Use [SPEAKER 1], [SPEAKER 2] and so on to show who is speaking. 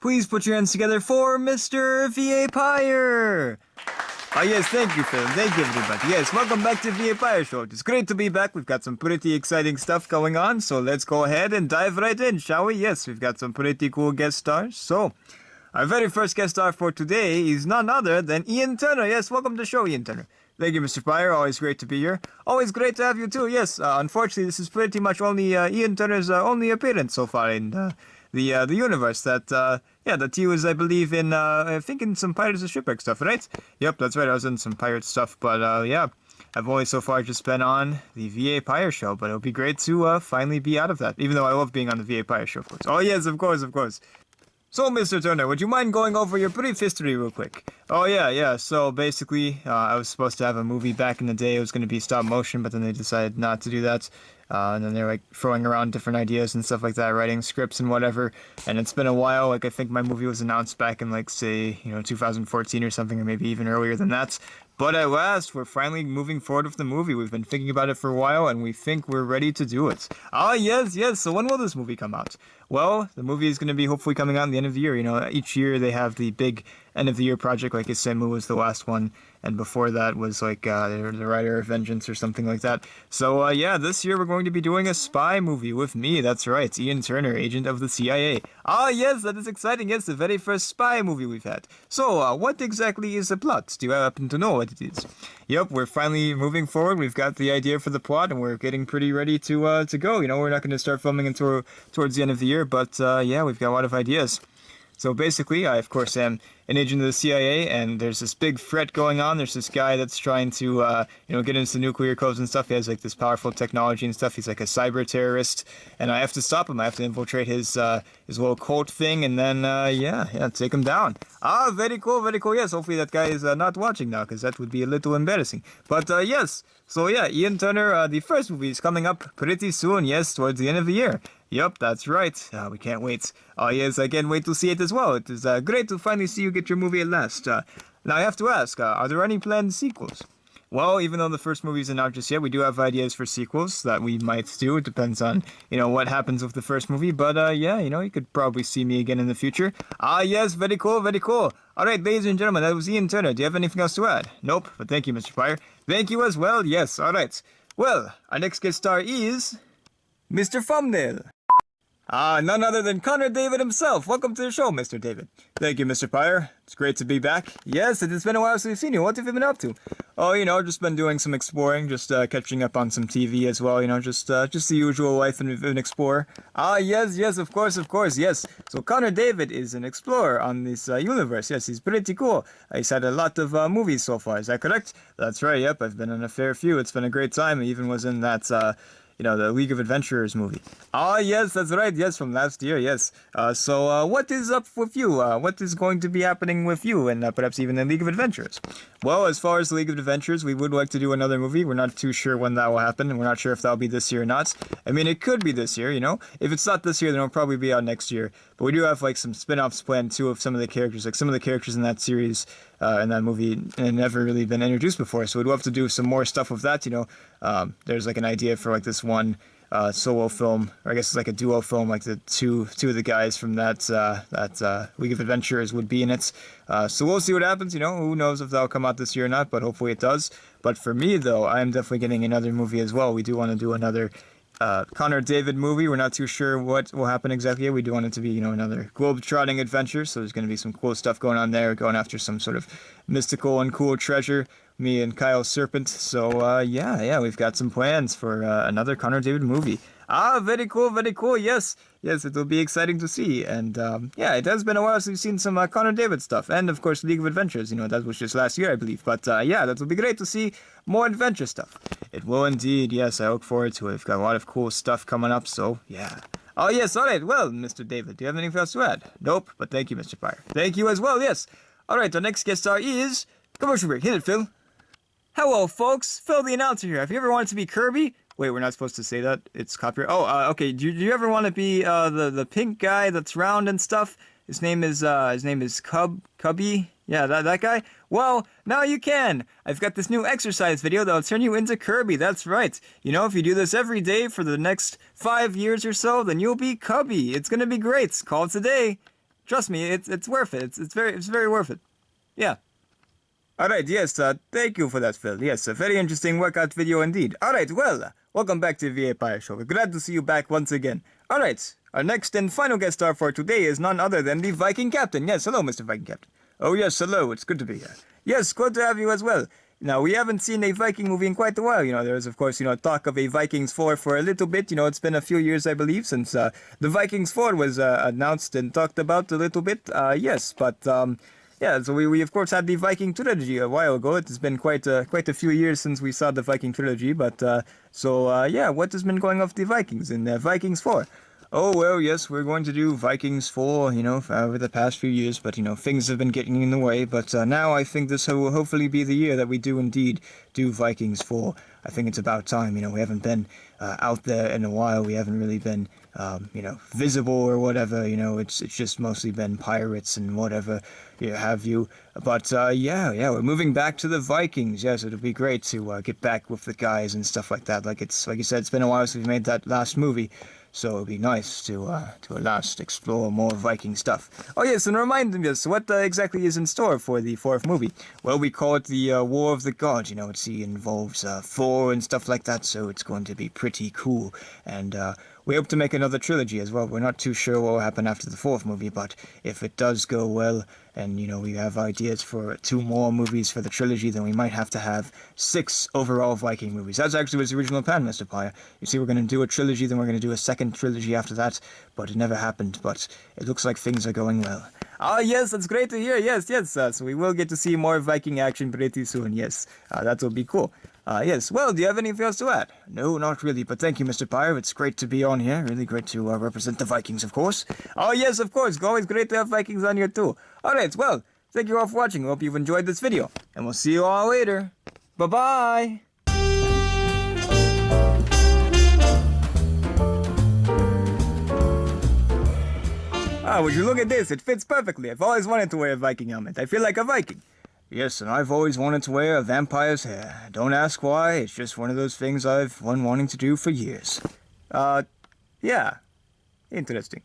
[SPEAKER 1] Please put your hands together for Mr. V.A. Pire! Oh yes, thank you, Phil. Thank you, everybody. Yes, welcome back to V.A. Pire Show. It's great to be back. We've got some pretty exciting stuff going on, so let's go ahead and dive right in, shall we? Yes, we've got some pretty cool guest stars. So, our very first guest star for today is none other than Ian Turner. Yes, welcome to the show, Ian Turner. Thank you, Mr. Pire. Always great to be here. Always great to have you, too. Yes, unfortunately, this is pretty much only Ian Turner's only appearance so far in the universe that he was, I believe, in I think in some Pirates of Shipwreck stuff, right? Yep, that's right. I was in some pirate stuff, but yeah, I've only so far just been on the V.A. Pire Show, but it'll be great to finally be out of that, even though I love being on the V.A. Pire Show, of course. Oh yes, of course, of course. So, Mr. Turner, would you mind going over your brief history real quick? Oh, yeah. So, basically, I was supposed to have a movie back in the day. It was going to be stop motion, but then they decided not to do that. And then they're, like, throwing around different ideas and stuff like that, writing scripts and whatever. And it's been a while. Like, I think my movie was announced back in, like, say, 2014 or something, or maybe even earlier than that. But at last, we're finally moving forward with the movie. We've been thinking about it for a while, and we think we're ready to do it. Ah, yes. So when will this movie come out? Well, the movie is going to be hopefully coming out in the end of the year. Each year they have the big end-of-the-year project, like Isemu was the last one, and before that was, like, the Rider of Vengeance or something like that. So, yeah, this year we're going to be doing a spy movie with me. That's right, Ian Turner, agent of the CIA. Ah, yes, that is exciting. Yes, the very first spy movie we've had. So, what exactly is the plot? Do you happen to know what it is? Yep, we're finally moving forward. We've got the idea for the plot, and we're getting pretty ready to go. We're not going to start filming until towards the end of the year, but, yeah, we've got a lot of ideas. So basically, I, of course, am an agent of the CIA, and there's this big threat going on. There's this guy that's trying to, get into nuclear codes and stuff. He has, like, this powerful technology and stuff. He's, like, a cyber terrorist, and I have to stop him. I have to infiltrate his little cult thing, and then, take him down. Ah, very cool. Yes, hopefully that guy is not watching now, because that would be a little embarrassing. But, yes. So, yeah, Ian Turner, the first movie is coming up pretty soon, yes, towards the end of the year. Yep, that's right. We can't wait. Oh, yes, I can't wait to see it as well. It is great to finally see you get your movie at last. Now, I have to ask, are there any planned sequels? Well, even though the first movie isn't out just yet, we do have ideas for sequels that we might do. It depends on, what happens with the first movie. But, you could probably see me again in the future. Ah, yes, very cool. All right, ladies and gentlemen, that was Ian Turner. Do you have anything else to add? Nope, but thank you, Mr. Pire. Thank you as well. Yes, all right. Well, our next guest star is Mr. Thumbnail. None other than Connor David himself. Welcome to the show, Mr. David. Thank you, Mr. Pire. It's great to be back. Yes, it has been a while since we've seen you. What have you been up to? Oh, just been doing some exploring, just catching up on some TV as well, just the usual life of an explorer. Ah, yes, of course, yes. So Connor David is an explorer on this universe. Yes, he's pretty cool. He's had a lot of movies so far. Is that correct? That's right, yep. I've been in a fair few. It's been a great time. I even was in that, the League of Adventurers movie. Ah, yes, that's right. Yes, from last year, yes. So what is up with you? What is going to be happening with you and perhaps even the League of Adventurers? Well, as far as the League of Adventurers, we would like to do another movie. We're not too sure when that will happen, and we're not sure if that'll be this year or not. I mean, it could be this year, If it's not this year, then it'll probably be out next year. But we do have, like, some spin-offs planned, too, of some of the characters. Like, some of the characters in that series, in that movie, had never really been introduced before. So we'd love to do some more stuff with that, There's, like, an idea for, like, this one solo film, or I guess it's like a duo film, like the two of the guys from that League of Adventurers would be in it. So we'll see what happens, Who knows if that'll come out this year or not, but hopefully it does. But for me, though, I am definitely getting another movie as well. We do want to do another Connor David movie. We're not too sure what will happen exactly yet. We do want it to be, another globe-trotting adventure, so there's going to be some cool stuff going on there, going after some sort of mystical and cool treasure. Me and Kyle Serpent. So, we've got some plans for another Connor David movie. Ah, very cool. Yes, it will be exciting to see. And, it has been a while since we've seen some Connor David stuff. And, of course, League of Adventures. That was just last year, I believe. But, that will be great to see more adventure stuff. It will indeed. Yes, I look forward to it. We've got a lot of cool stuff coming up, so, yeah. Oh, yes, all right. Well, Mr. David, do you have anything else to add? Nope, but thank you, Mr. Pire. Thank you as well, yes. All right, our next guest star is commercial break. Hit it, Phil. Hello, folks. Phil the announcer here. Have you ever wanted to be Kirby? Wait, we're not supposed to say that. It's copyright. Oh, okay. Do you ever want to be the pink guy that's round and stuff? His name is Cubby. Yeah, that guy. Well, now you can. I've got this new exercise video that'll turn you into Kirby. That's right. If you do this every day for the next 5 years or so, then you'll be Cubby. It's gonna be great. Call it today. Trust me, it's worth it. It's very worth it. Yeah. Alright, yes, thank you for that, Phil. Yes, a very interesting workout video indeed. Alright, well, welcome back to VA Pire Show. We're glad to see you back once again. Alright, our next and final guest star for today is none other than the Viking Captain. Yes, hello, Mr. Viking Captain. Oh, yes, hello, it's good to be here. Yes, good to have you as well. Now, we haven't seen a Viking movie in quite a while. There's, of course, talk of a Vikings 4 for a little bit. It's been a few years, I believe, since the Vikings 4 was announced and talked about a little bit. Yes, but... yeah, so we of course had the Viking trilogy a while ago. It's been quite a few years since we saw the Viking trilogy, but yeah, what has been going on with the Vikings in Vikings 4? Oh, well, yes, we're going to do Vikings 4, over the past few years, but, things have been getting in the way, but now I think this will hopefully be the year that we do indeed do Vikings 4. I think it's about time, we haven't been out there in a while, we haven't really been, visible or whatever, it's just mostly been pirates and whatever, have you, but, yeah, we're moving back to the Vikings, yes, it'll be great to get back with the guys and stuff like that, like you said, it's been a while since we made that last movie. So it'd be nice to at last explore more Viking stuff. Oh yes, and remind us, what exactly is in store for the fourth movie? Well, we call it the War of the Gods. It involves Thor and stuff like that, so it's going to be pretty cool. And we hope to make another trilogy as well. We're not too sure what will happen after the fourth movie, but if it does go well, and we have ideas for 2 more movies for the trilogy, then we might have to have 6 overall Viking movies. That's actually was the original plan, Mr. Pire. You see, we're going to do a trilogy, then we're going to do a second trilogy after that, but it never happened, but it looks like things are going well. Ah, yes, that's great to hear. Yes, so we will get to see more Viking action pretty soon, yes. That will be cool. Yes, well, do you have anything else to add? No, not really, but thank you, Mr. Pire. It's great to be on here. Really great to represent the Vikings, of course. Oh, yes, of course. It's always great to have Vikings on here, too. Alright, well, thank you all for watching. I hope you've enjoyed this video, and we'll see you all later. Bye-bye! Ah, would you look at this? It fits perfectly. I've always wanted to wear a Viking helmet. I feel like a Viking. Yes, and I've always wanted to wear a vampire's hair. Don't ask why, it's just one of those things I've been wanting to do for years. Yeah. Interesting.